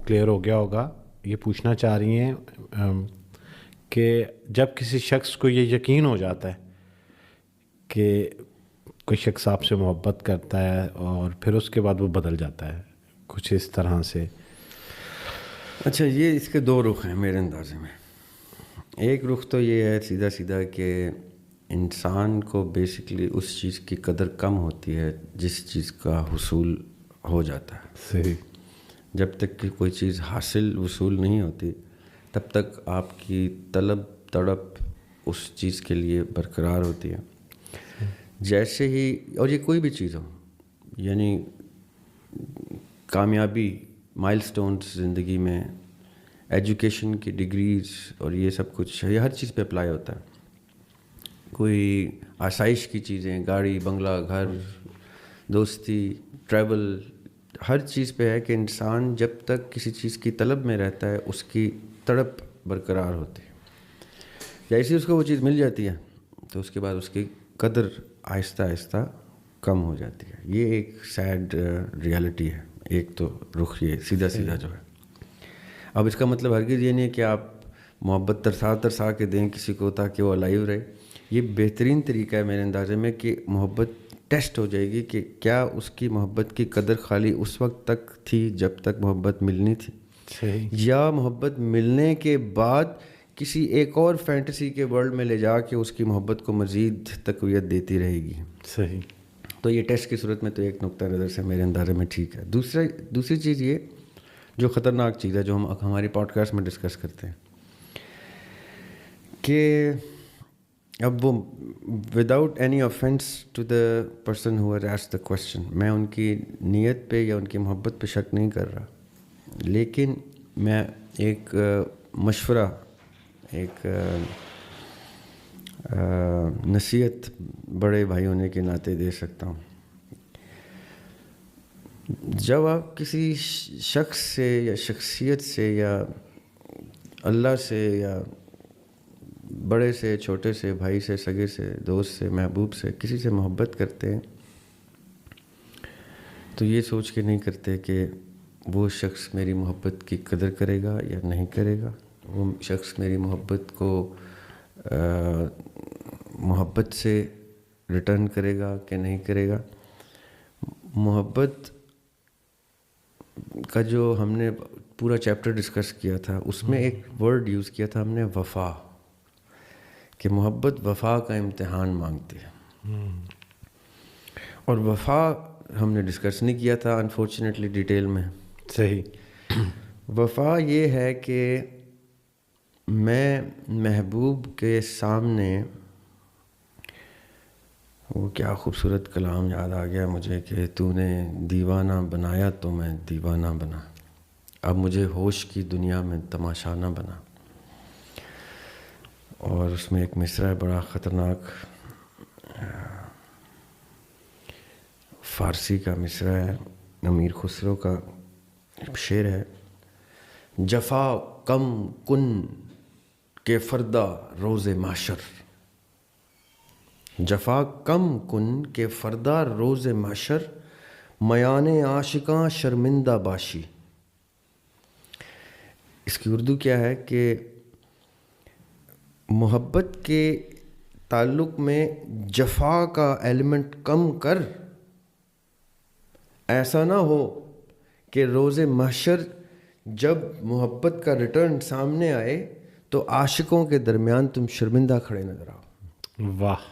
Clear ہو گیا ہوگا. یہ پوچھنا چاہ رہی ہیں کہ جب کسی شخص کو یہ یقین ہو جاتا ہے کہ کوئی شخص آپ سے محبت کرتا ہے اور پھر اس کے بعد وہ بدل جاتا ہے کچھ اس طرح سے. اچھا، یہ اس کے دو رخ ہیں میرے اندازے میں. ایک رخ تو یہ ہے سیدھا سیدھا کہ انسان کو بیسکلی اس چیز کی قدر کم ہوتی ہے جس چیز کا حصول ہو جاتا ہے. صحیح. جب تک کہ کوئی چیز حاصل وصول نہیں ہوتی تب تک آپ کی طلب تڑپ اس چیز کے لیے برقرار ہوتی ہے. جیسے ہی، اور یہ کوئی بھی چیز ہو، یعنی کامیابی، مائل سٹونز زندگی میں، ایجوکیشن کی ڈگریز اور یہ سب کچھ، یہ ہر چیز پہ اپلائی ہوتا ہے. کوئی آسائش کی چیزیں، گاڑی، بنگلہ، گھر، دوستی، ٹریول، ہر چیز پہ ہے کہ انسان جب تک کسی چیز کی طلب میں رہتا ہے اس کی تڑپ برقرار ہوتی ہے. جیسے اس کو وہ چیز مل جاتی ہے تو اس کے بعد اس کی قدر آہستہ آہستہ کم ہو جاتی ہے. یہ ایک سیڈ ریالٹی ہے. ایک تو رخ یہ سیدھا سیدھا جو ہے. اب اس کا مطلب ہرگز یہ نہیں ہے کہ آپ محبت ترسا کے دیں کسی کو تاکہ وہ الائیو رہے. یہ بہترین طریقہ ہے میرے اندازے میں کہ محبت ٹیسٹ ہو جائے گی کہ کیا اس کی محبت کی قدر خالی اس وقت تک تھی جب تک محبت ملنی تھی، یا محبت ملنے کے بعد کسی ایک اور فینٹیسی کے ورلڈ میں لے جا کے اس کی محبت کو مزید تقویت دیتی رہے گی. صحیح. تو یہ ٹیسٹ کی صورت میں تو ایک نقطہ نظر سے میرے اندازے میں ٹھیک ہے. دوسری چیز یہ جو خطرناک چیز ہے جو ہم ہماری پوڈ کاسٹ میں ڈسکس کرتے ہیں کہ اب وہ without any offence to the person who asked the question, میں ان کی نیت پہ یا ان کی محبت پہ شک نہیں کر رہا، لیکن میں ایک مشورہ، ایک نصیحت بڑے بھائی ہونے کے ناطے دے سکتا ہوں. جب آپ کسی شخص سے یا شخصیت سے یا اللہ سے یا بڑے سے، چھوٹے سے، بھائی سے، سگے سے، دوست سے، محبوب سے، کسی سے محبت کرتے ہیں تو یہ سوچ کے نہیں کرتے کہ وہ شخص میری محبت کی قدر کرے گا یا نہیں کرے گا، وہ شخص میری محبت کو محبت سے ریٹرن کرے گا کہ نہیں کرے گا. محبت کا جو ہم نے پورا چیپٹر ڈسکس کیا تھا اس میں ایک ورڈ یوز کیا تھا ہم نے، وفا، کہ محبت وفا کا امتحان مانگتی ہے. اور وفا ہم نے ڈسکس نہیں کیا تھا انفارچونیٹلی ڈیٹیل میں. صحیح. وفا یہ ہے کہ میں محبوب کے سامنے، وہ کیا خوبصورت کلام یاد آ گیا مجھے کہ تو نے دیوانہ بنایا تو میں دیوانہ بنا، اب مجھے ہوش کی دنیا میں تماشا نہ بنا. اور اس میں ایک مصرع ہے بڑا خطرناک، فارسی کا مصرع ہے، امیر خسرو کا شعر ہے، جفا کم کن کے فردا روز محشر، جفا کم کن کے فردا روز محشر، میان عاشقاں شرمندہ باشی. اس کی اردو کیا ہے کہ محبت کے تعلق میں جفا کا ایلیمنٹ کم کر، ایسا نہ ہو کہ روز محشر جب محبت کا ریٹرن سامنے آئے تو عاشقوں کے درمیان تم شرمندہ کھڑے نظر آؤ. واہ.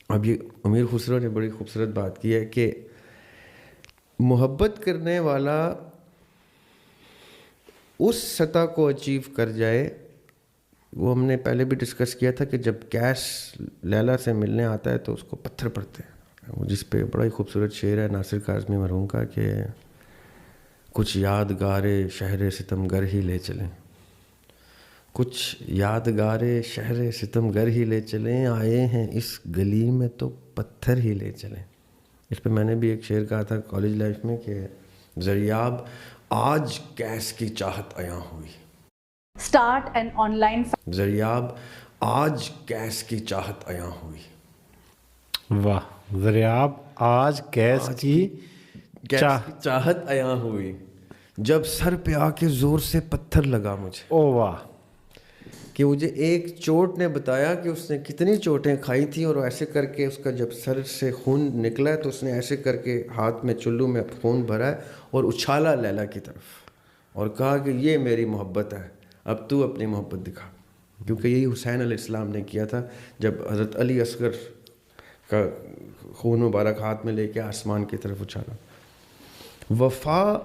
اب یہ امیر خسرو نے بڑی خوبصورت بات کی ہے کہ محبت کرنے والا اس سطح کو اچیو کر جائے، وہ ہم نے پہلے بھی ڈسکس کیا تھا کہ جب کیش لیلا سے ملنے آتا ہے تو اس کو پتھر پڑتے ہیں. وہ جس پہ بڑا ہی خوبصورت شعر ہے ناصر کاظمی مرحوم کا کہ کچھ یادگار شہر ستم گر ہی لے چلیں، کچھ یادگار شہر ستم گر ہی لے چلیں، آئے ہیں اس گلی میں تو پتھر ہی لے چلیں. اس پہ میں نے بھی ایک شعر کہا تھا کالج لائف میں کہ زریاب آج کیس کی چاہت عیاں ہوئی، Start an online زریاب آج کیس کی چاہت عیاں ہوئی. واہ. زریاب آج کیس کی چاہت عیاں ہوئی. جب سر پہ آ کے زور سے پتھر لگا مجھے, او واہ, کہ مجھے ایک چوٹ نے بتایا کہ اس نے کتنی چوٹیں کھائی تھیں, اور ایسے کر کے اس کا جب سر سے خون نکلا ہے تو اس نے ایسے کر کے ہاتھ میں چلو میں خون بھرا ہے اور اچھالا لیلا کی طرف اور کہا کہ یہ میری محبت ہے, اب تو اپنی محبت دکھا. کیونکہ یہی حسین علیہ السلام نے کیا تھا جب حضرت علی اصغر کا خون مبارک ہاتھ میں لے کے آسمان کی طرف اچھالا. وفا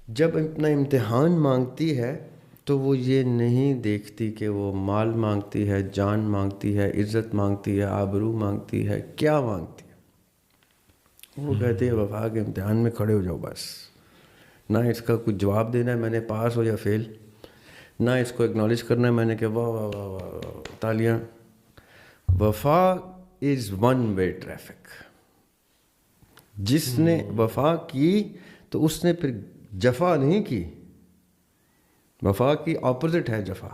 جب اپنا امتحان مانگتی ہے تو وہ یہ نہیں دیکھتی کہ وہ مال مانگتی ہے, جان مانگتی ہے, عزت مانگتی ہے, آبرو مانگتی ہے, کیا مانگتی ہے. وہ کہتے ہیں وفا کے امتحان میں کھڑے ہو جاؤ بس, نہ اس کا کچھ جواب دینا ہے میں نے پاس ہو یا فیل, نہ اس کو اکنالج کرنا ہے میں نے کہ واہ واہ واہ واہ تالیاں. وفا از ون وے ٹریفک. جس نے وفا کی تو اس نے پھر جفا نہیں کی. وفا کی اپوزٹ ہے جفا.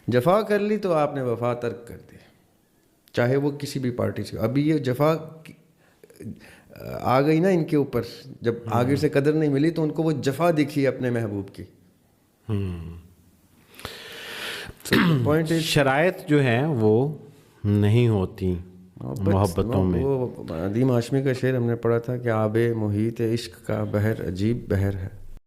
جفا کر لی تو آپ نے وفا ترک کر دی, چاہے وہ کسی بھی پارٹی سے. ابھی یہ جفا آ گئی نا ان کے اوپر, جب آگے سے قدر نہیں ملی تو ان کو وہ جفا دکھی اپنے محبوب کی. شرائط جو ہیں وہ نہیں ہوتی محبتوں میں. وہ ندیم ہاشمی کا شعر ہم نے پڑھا تھا کہ آب محیط عشق کا بحر عجیب بحر ہے,